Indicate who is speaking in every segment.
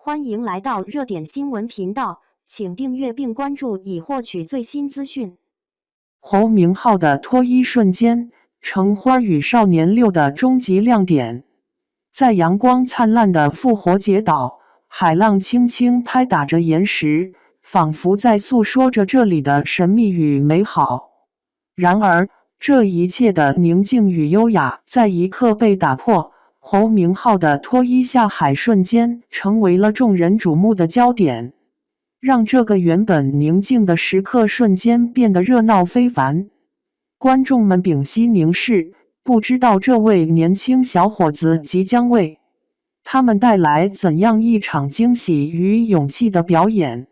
Speaker 1: 欢迎来到热点新闻频道，请订阅并关注以获取最新资讯。
Speaker 2: 侯明昊的脱衣瞬间成《花与少年6》的终极亮点。在阳光灿烂的复活节岛，海浪轻轻拍打着岩石，仿佛在诉说着这里的神秘与美好。然而，这一切的宁静与优雅在一刻被打破。侯明昊的脱衣下海瞬间成为了众人瞩目的焦点，让这个原本宁静的时刻瞬间变得热闹非凡。观众们屏息凝视，不知道这位年轻小伙子即将为他们带来怎样一场惊喜与勇气的表演。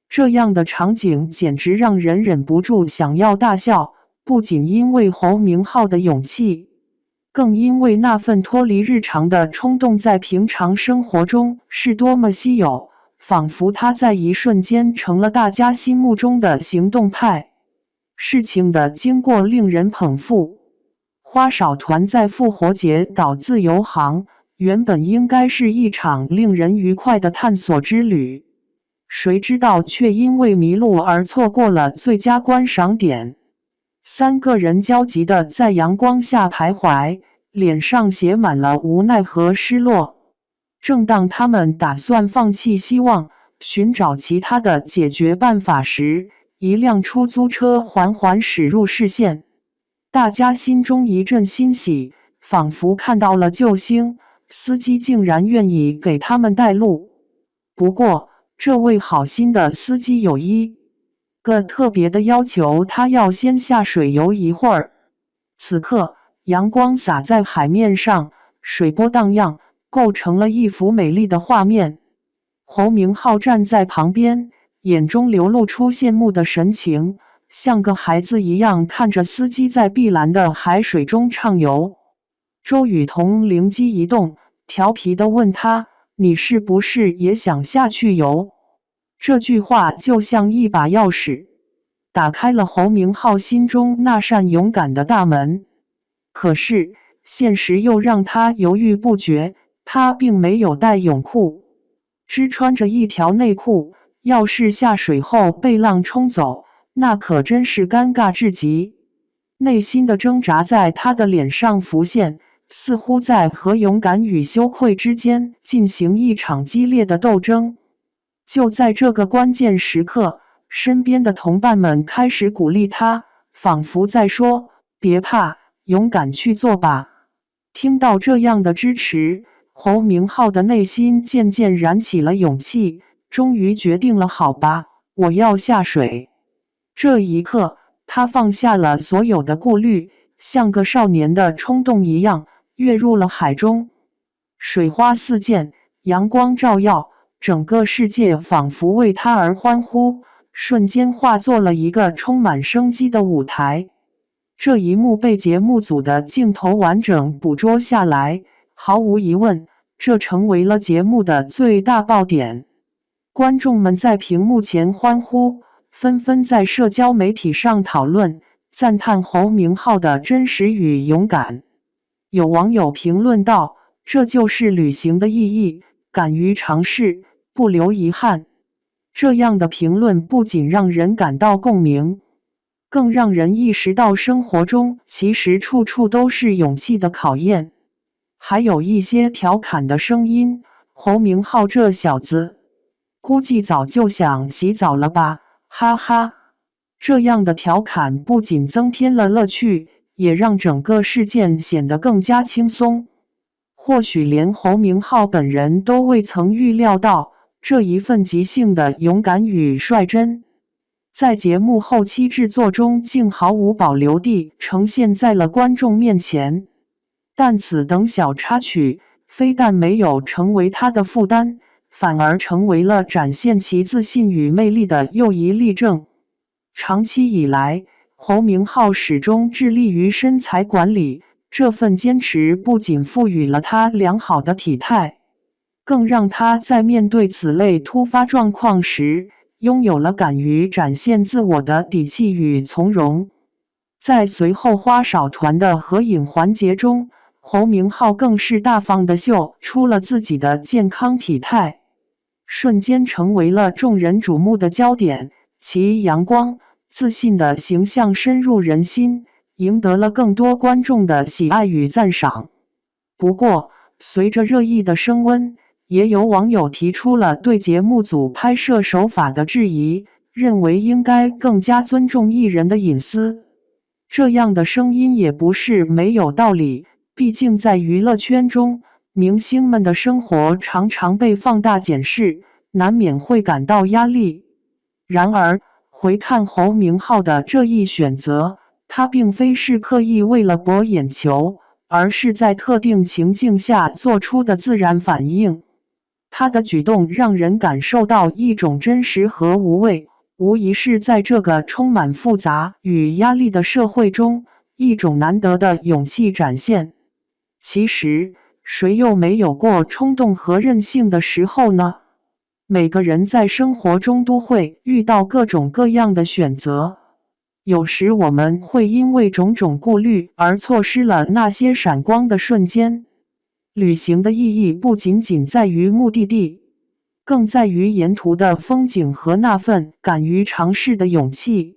Speaker 2: 这样的场景简直让人忍不住想要大笑，不仅因为侯明昊的勇气，更因为那份脱离日常的冲动在平常生活中是多么稀有，仿佛他在一瞬间成了大家心目中的行动派。事情的经过令人捧腹。花少团在复活节岛自由航，原本应该是一场令人愉快的探索之旅，谁知道却因为迷路而错过了最佳观赏点。3个人焦急地在阳光下徘徊，脸上写满了无奈和失落。正当他们打算放弃希望，寻找其他的解决办法时，一辆出租车缓缓驶入视线。大家心中一阵欣喜，仿佛看到了救星，司机竟然愿意给他们带路。不过，这位好心的司机有一个特别的要求，他要先下水游一会儿。此刻，阳光洒在海面上，水波荡漾，构成了一幅美丽的画面。侯明昊站在旁边，眼中流露出羡慕的神情，像个孩子一样看着司机在碧蓝的海水中畅游。周雨彤灵机一动，调皮地问他：“你是不是也想下去游？”这句话就像一把钥匙，打开了侯明昊心中那扇勇敢的大门。可是，现实又让他犹豫不决，他并没有带泳裤，只穿着一条内裤，要是下水后被浪冲走，那可真是尴尬至极。内心的挣扎在他的脸上浮现，似乎在和勇敢与羞愧之间进行一场激烈的斗争。就在这个关键时刻，身边的同伴们开始鼓励他，仿佛在说：“别怕，勇敢去做吧。”听到这样的支持，侯明昊的内心渐渐燃起了勇气，终于决定了，好吧，我要下水。这一刻，他放下了所有的顾虑，像个少年的冲动一样，跃入了海中。水花四溅，阳光照耀，整个世界仿佛为他而欢呼，瞬间化作了一个充满生机的舞台。这一幕被节目组的镜头完整捕捉下来，毫无疑问，这成为了节目的最大爆点。观众们在屏幕前欢呼，纷纷在社交媒体上讨论，赞叹侯明昊的真实与勇敢。有网友评论道：“这就是旅行的意义，敢于尝试，不留遗憾。”这样的评论不仅让人感到共鸣，更让人意识到生活中其实处处都是勇气的考验。还有一些调侃的声音：“侯明昊这小子，估计早就想洗澡了吧，哈哈。”这样的调侃不仅增添了乐趣，也让整个事件显得更加轻松。或许连侯明昊本人都未曾预料到，这一份即兴的勇敢与率真，在节目后期制作中竟毫无保留地呈现在了观众面前。但此等小插曲，非但没有成为他的负担，反而成为了展现其自信与魅力的又一例证。长期以来，侯明昊始终致力于身材管理，这份坚持不仅赋予了他良好的体态，更让他在面对此类突发状况时，拥有了敢于展现自我的底气与从容。在随后花少团的合影环节中，侯明昊更是大方地秀出了自己的健康体态。瞬间成为了众人瞩目的焦点，其阳光、自信的形象深入人心，赢得了更多观众的喜爱与赞赏。不过，随着热议的升温，也有网友提出了对节目组拍摄手法的质疑，认为应该更加尊重艺人的隐私。这样的声音也不是没有道理，毕竟在娱乐圈中，明星们的生活常常被放大检视，难免会感到压力。然而，回看侯明昊的这一选择，他并非是刻意为了博眼球，而是在特定情境下做出的自然反应。他的举动让人感受到一种真实和无畏，无疑是在这个充满复杂与压力的社会中，一种难得的勇气展现。其实，谁又没有过冲动和任性的时候呢？每个人在生活中都会遇到各种各样的选择，有时我们会因为种种顾虑而错失了那些闪光的瞬间。旅行的意义不仅仅在于目的地，更在于沿途的风景和那份敢于尝试的勇气。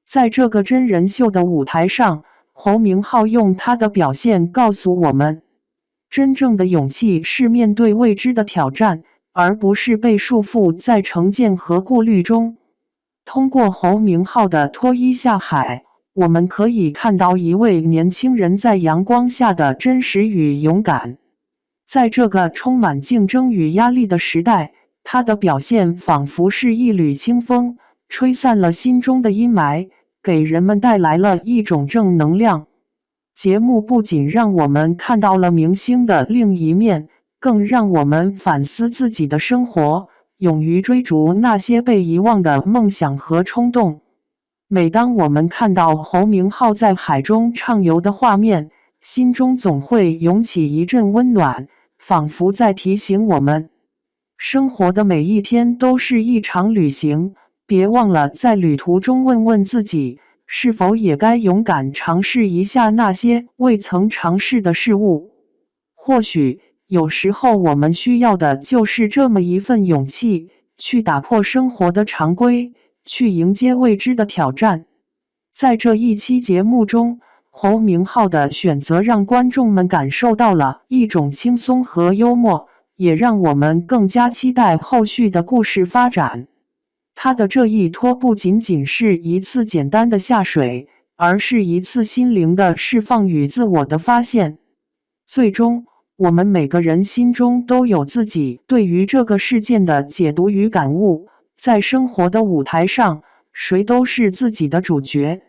Speaker 2: 在这个真人秀的舞台上，侯明昊用他的表现告诉我们，真正的勇气是面对未知的挑战，而不是被束缚在成见和顾虑中。通过侯明昊的脱衣下海，我们可以看到一位年轻人在阳光下的真实与勇敢。在这个充满竞争与压力的时代，他的表现仿佛是一缕清风，吹散了心中的阴霾，给人们带来了一种正能量。节目不仅让我们看到了明星的另一面，更让我们反思自己的生活，勇于追逐那些被遗忘的梦想和冲动。每当我们看到侯明昊在海中畅游的画面，心中总会涌起一阵温暖，仿佛在提醒我们，生活的每一天都是一场旅行，别忘了在旅途中问问自己，是否也该勇敢尝试一下那些未曾尝试的事物。或许，有时候我们需要的就是这么一份勇气，去打破生活的常规，去迎接未知的挑战。在这一期节目中，侯明昊的选择让观众们感受到了一种轻松和幽默，也让我们更加期待后续的故事发展。他的这一脱不仅仅是一次简单的下水，而是一次心灵的释放与自我的发现。最终，我们每个人心中都有自己对于这个事件的解读与感悟，在生活的舞台上，谁都是自己的主角。